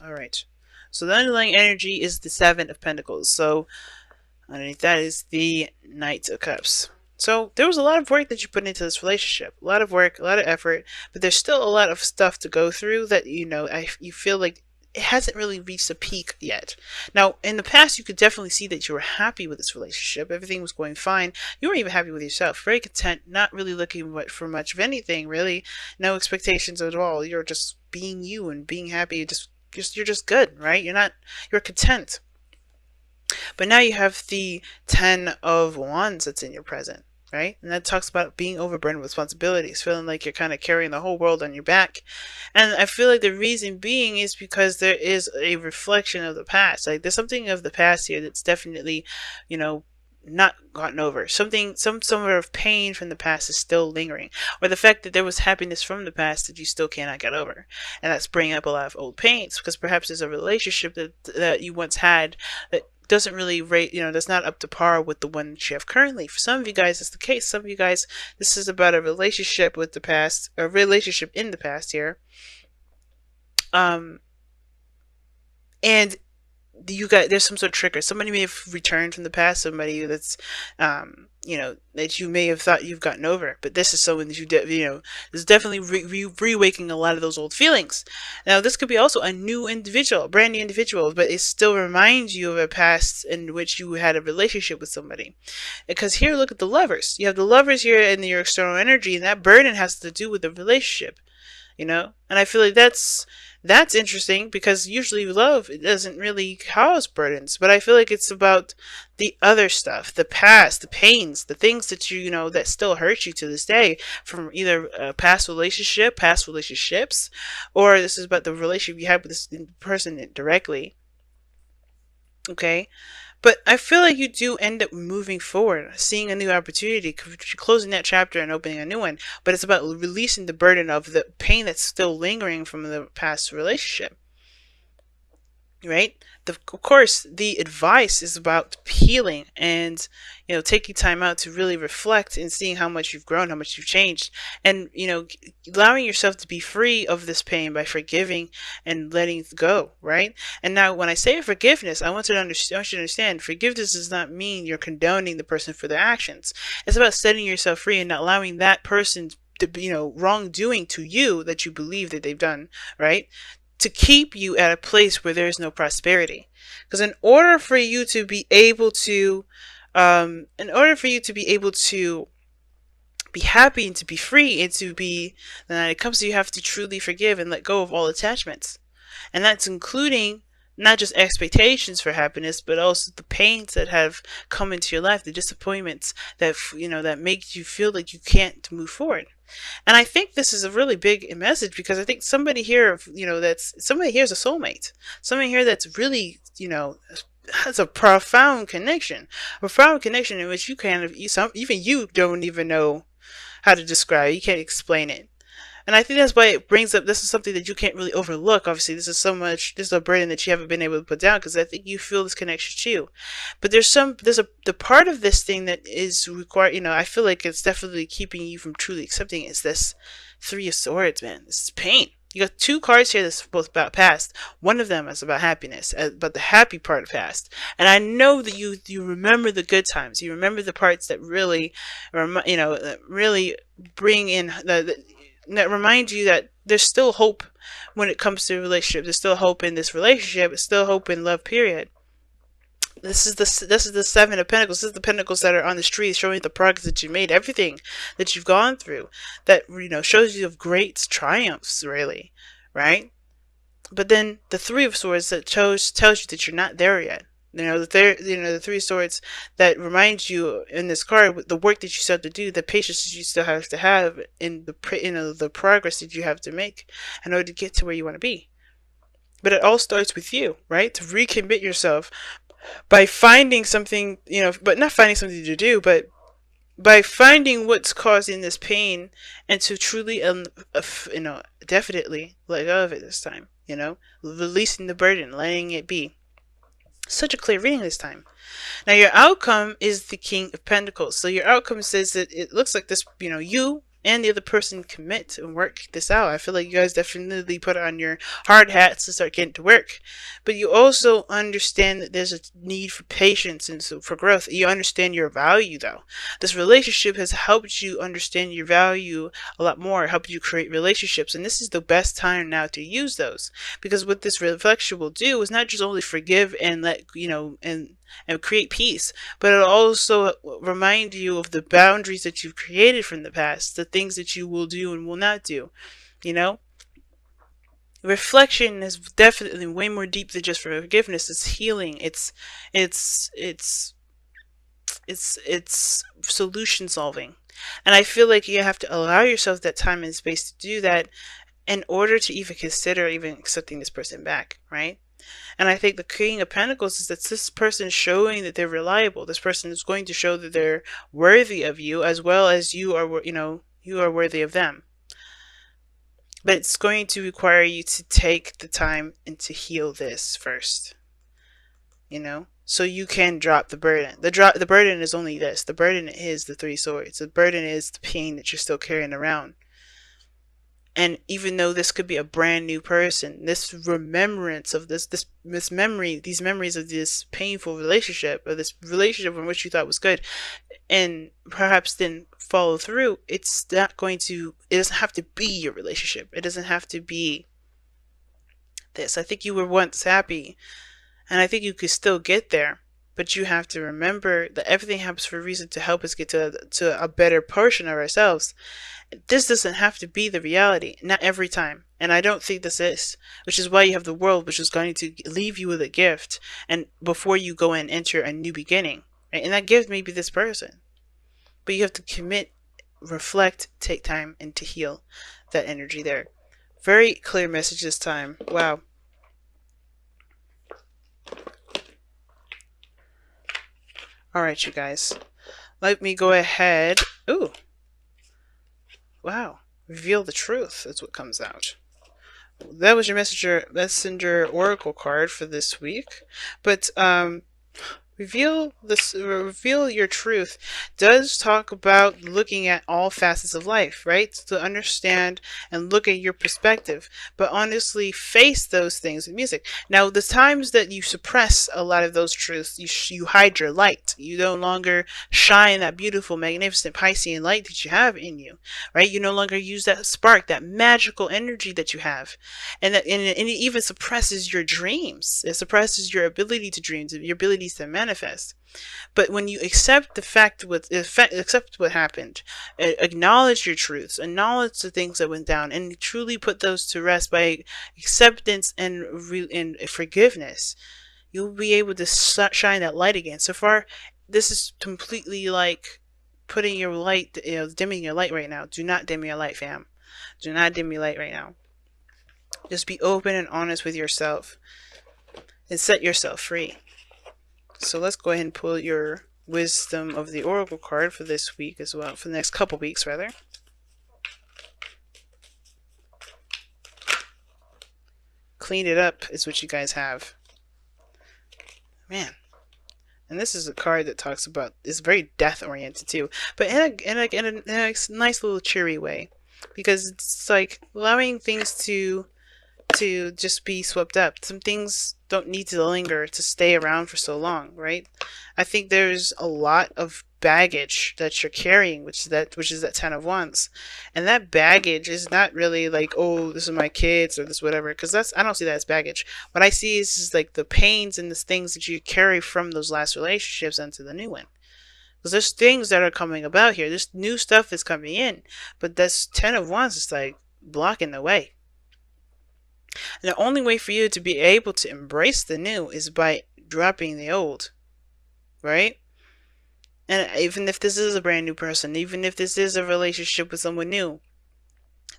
All right. So the underlying energy is the Seven of Pentacles. So underneath that is the Knight of Cups. So there was a lot of work that you put into this relationship, a lot of work, a lot of effort, but there's still a lot of stuff to go through that you feel like it hasn't really reached a peak yet. Now, in the past, you could definitely see that you were happy with this relationship. Everything was going fine. You were even happy with yourself, very content, not really looking for much of anything, really. No expectations at all. You're just being you and being happy. You're just good, right? You're content. But now you have the Ten of Wands that's in your present, right? And that talks about being overburdened with responsibilities, feeling like you're kind of carrying the whole world on your back. And I feel like the reason being is because there is a reflection of the past. Like there's something of the past here that's definitely, you know, not gotten over. Some sort of pain from the past is still lingering, or the fact that there was happiness from the past that you still cannot get over, and that's bringing up a lot of old pains because perhaps there's a relationship that you once had that doesn't really rate, that's not up to par with the one that you have currently. For some of you guys, that's the case. Some of you guys, this is about a relationship with the past, a relationship in the past here. And you got there's some sort of trigger. Somebody may have returned from the past. Somebody that's, that you may have thought you've gotten over. But this is someone that is definitely reawakening a lot of those old feelings. Now, this could be also a new individual, a brand new individual, but it still reminds you of a past in which you had a relationship with somebody. Because here, look at the lovers. You have the lovers here in your external energy, and that burden has to do with the relationship. And I feel like that's interesting because usually love, it doesn't really cause burdens, but I feel like it's about the other stuff, the past, the pains, the things that that still hurt you to this day from either a past relationship, past relationships, or this is about the relationship you had with this person directly. Okay. But I feel like you do end up moving forward, seeing a new opportunity, closing that chapter and opening a new one. But it's about releasing the burden of the pain that's still lingering from the past relationship, right? Of course, the advice is about healing and, taking time out to really reflect and seeing how much you've grown, how much you've changed, and, allowing yourself to be free of this pain by forgiving and letting it go, right? And now, when I say forgiveness, I want you to understand forgiveness does not mean you're condoning the person for their actions. It's about setting yourself free and not allowing that person to, wrongdoing to you that you believe that they've done, right, to keep you at a place where there is no prosperity. Because in order for you to be able to, be happy and to be free and to be, then it comes to you have to truly forgive and let go of all attachments, and that's including not just expectations for happiness, but also the pains that have come into your life, the disappointments that make you feel like you can't move forward. And I think this is a really big message because I think somebody here, somebody here is a soulmate. Somebody here that's really, has a profound connection in which even you don't even know how to describe. You can't explain it. And I think that's why it brings up, this is something that you can't really overlook. Obviously, this is a burden that you haven't been able to put down because I think you feel this connection too. But the part of this thing that is required, I feel like it's definitely keeping you from truly accepting is this Three of Swords, man. This is pain. You got two cards here that's both about past. One of them is about happiness, about the happy part of past. And I know that you remember the good times. You remember the parts that really, really bring in that remind you that there's still hope when it comes to relationships. There's still hope in this relationship. There's still hope in love, period. This is the Seven of Pentacles. This is the pentacles that are on the street, showing the progress that you made, everything that you've gone through, that shows you of great triumphs, really, right? But then the Three of Swords that tells you that you're not there yet. The Three of Swords that reminds you in this card the work that you still have to do, the patience that you still have to have, in the progress that you have to make in order to get to where you want to be. But it all starts with you, right? To recommit yourself by finding something, but not finding something to do, but by finding what's causing this pain and to truly, definitely let go of it this time, releasing the burden, letting it be. Such a clear reading this time. Now your outcome is the King of Pentacles. So your outcome says that it looks like this, you and the other person commit and work this out. I feel like you guys definitely put on your hard hats to start getting to work. But you also understand that there's a need for patience and so for growth. You understand your value though. This relationship has helped you understand your value a lot more, helped you create relationships. And this is the best time now to use those. Because what this reflection will do is not just only forgive and let, and create peace, but it'll also remind you of the boundaries that you've created from the past, the things that you will do and will not do. You know, reflection is definitely way more deep than just forgiveness. It's healing. It's solution solving, and I feel like you have to allow yourself that time and space to do that in order to even consider even accepting this person back, right? And I think the King of Pentacles is that this person is showing that they're reliable. This person is going to show that they're worthy of you as well as you are, you are worthy of them. But it's going to require you to take the time and to heal this first, so you can drop the burden. The burden is only this. The burden is the Three Swords. The burden is the pain that you're still carrying around. And even though this could be a brand new person, this remembrance of this memory, these memories of this painful relationship, or this relationship in which you thought was good, and perhaps didn't follow through, it doesn't have to be your relationship. It doesn't have to be this. I think you were once happy, and I think you could still get there. But you have to remember that everything happens for a reason, to help us get to a better portion of ourselves. This doesn't have to be the reality, not every time. And I don't think this is, which is why you have the world, which is going to leave you with a gift, and before you go and enter a new beginning, right? And that gift may be this person, but you have to commit, reflect, take time, and to heal that energy there. Very clear message this time. Wow. All right, you guys. Let me go ahead. Ooh. Wow. Reveal the truth is what comes out. That was your messenger oracle card for this week. But reveal your truth does talk about looking at all facets of life, right? To understand and look at your perspective, but honestly face those things in music. Now, the times that you suppress a lot of those truths, you hide your light. You no longer shine that beautiful, magnificent Piscean light that you have in you, right? You no longer use that spark, that magical energy that you have, and it even suppresses your dreams. It suppresses your ability to dream, your abilities to manifest. But when you accept the fact, accept what happened, acknowledge your truths, acknowledge the things that went down, and truly put those to rest by acceptance and forgiveness, you'll be able to shine that light again. So far, this is completely like putting your light, dimming your light right now. Do not dim your light, fam. Do not dim your light right now. Just be open and honest with yourself and set yourself free. So let's go ahead and pull your Wisdom of the Oracle card for this week as well, for the next couple weeks rather. Clean it up is what you guys have. Man. And this is a card that talks about, it's very death oriented too, but in a nice little cheery way, because it's like allowing things to just be swept up. Some things don't need to linger, to stay around for so long, right? I think there's a lot of baggage that you're carrying, which is that Ten of Wands, and that baggage is not really like, oh, this is my kids or this whatever, because I don't see that as baggage. What I see is like the pains and the things that you carry from those last relationships into the new one. Because there's things that are coming about here. There's new stuff that's coming in, but this Ten of Wands is like blocking the way. And the only way for you to be able to embrace the new is by dropping the old, right? And even if this is a brand new person, even if this is a relationship with someone new,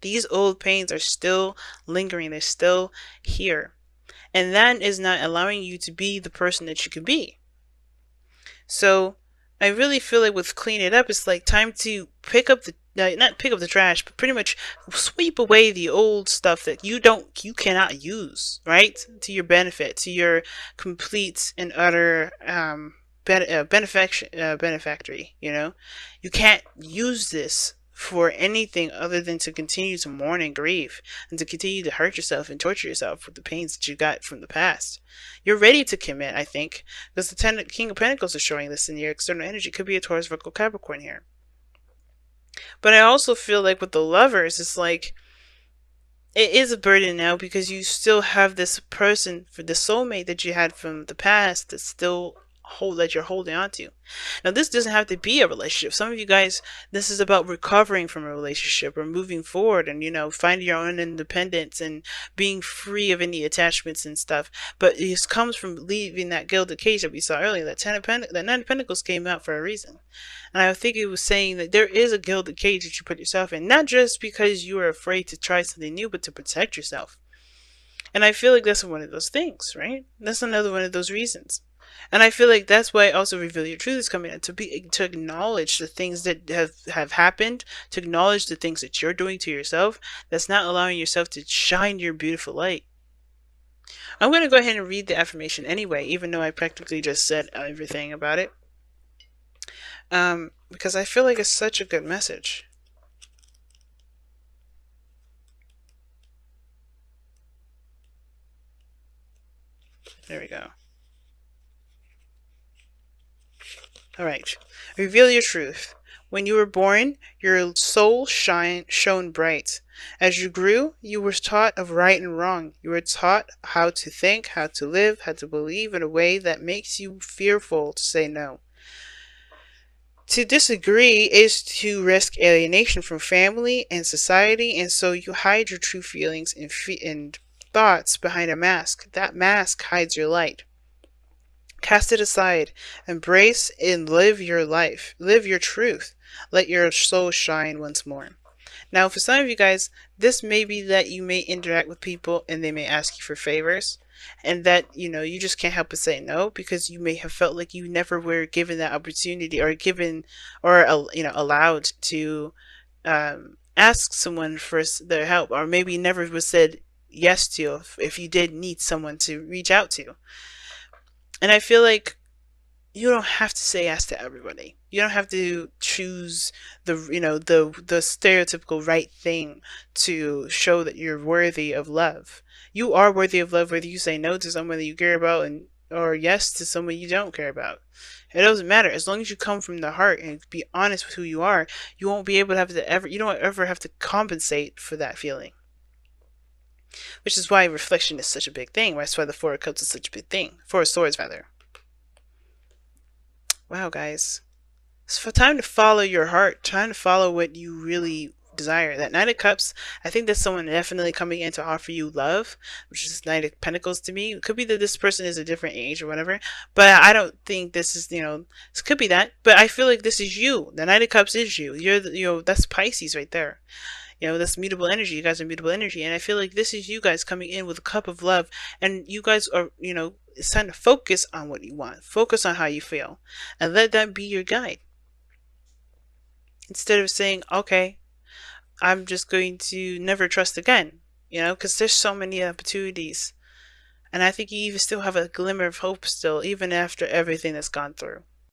these old pains are still lingering. They're still here. And that is not allowing you to be the person that you could be. So I really feel like with Clean It Up, it's like time to pick up not pick up the trash, but pretty much sweep away the old stuff that you cannot use, right? To your benefit, to your complete and utter benefactory, you can't use this for anything other than to continue to mourn and grieve and to continue to hurt yourself and torture yourself with the pains that you got from the past. You're ready to commit, I think, because the King of Pentacles is showing this in your external energy. Could be a Taurus, Virgo, Capricorn here. But I also feel like with the Lovers, it's like it is a burden now because you still have this person, for the soulmate that you had from the past, that's still that you're holding on to. Now this doesn't have to be a relationship. Some of you guys, this is about recovering from a relationship or moving forward and, you know, finding your own independence and being free of any attachments and stuff. But it comes from leaving that gilded cage that we saw earlier. That Nine of Pentacles came out for a reason. And I think it was saying that there is a gilded cage that you put yourself in, not just because you are afraid to try something new, but to protect yourself. And I feel like that's one of those things, right? That's another one of those reasons. And I feel like that's why also Reveal Your Truth is coming out, to acknowledge the things that have happened, to acknowledge the things that you're doing to yourself that's not allowing yourself to shine your beautiful light. I'm going to go ahead and read the affirmation anyway, even though I practically just said everything about it. Because I feel like it's such a good message. There we go. Alright. Reveal your truth. When you were born, your soul shone bright. As you grew, you were taught of right and wrong. You were taught how to think, how to live, how to believe in a way that makes you fearful to say no. To disagree is to risk alienation from family and society, and so you hide your true feelings and thoughts behind a mask. That mask hides your light. Cast it aside, embrace and live your life. Live your truth. Let your soul shine once more. Now, for some of you guys, this may be that you may interact with people and they may ask you for favors, and that, you know, you just can't help but say no because you may have felt like you never were given that opportunity or allowed to ask someone for their help, or maybe never was said yes to if you did need someone to reach out to. And I feel like you don't have to say yes to everybody. You don't have to choose the stereotypical right thing to show that you're worthy of love. You are worthy of love whether you say no to someone that you care about or yes to someone you don't care about. It doesn't matter. As long as you come from the heart and be honest with who you are, you won't be able to you don't ever have to compensate for that feeling. Which is why reflection is such a big thing. That's why the Four of Cups is such a big thing. Four of Swords, rather. Wow, guys. It's time to follow your heart. Trying to follow what you really desire. That Knight of Cups, I think there's someone definitely coming in to offer you love, which is Knight of Pentacles to me. It could be that this person is a different age or whatever, but I don't think this is, this could be that, but I feel like this is you. The Knight of Cups is you. You're that's Pisces right there. That's mutable energy. You guys are mutable energy. And I feel like this is you guys coming in with a cup of love. And you guys are, it's time to focus on what you want. Focus on how you feel. And let that be your guide. Instead of saying, okay, I'm just going to never trust again. Because there's so many opportunities. And I think you even still have a glimmer of hope still, even after everything that's gone through.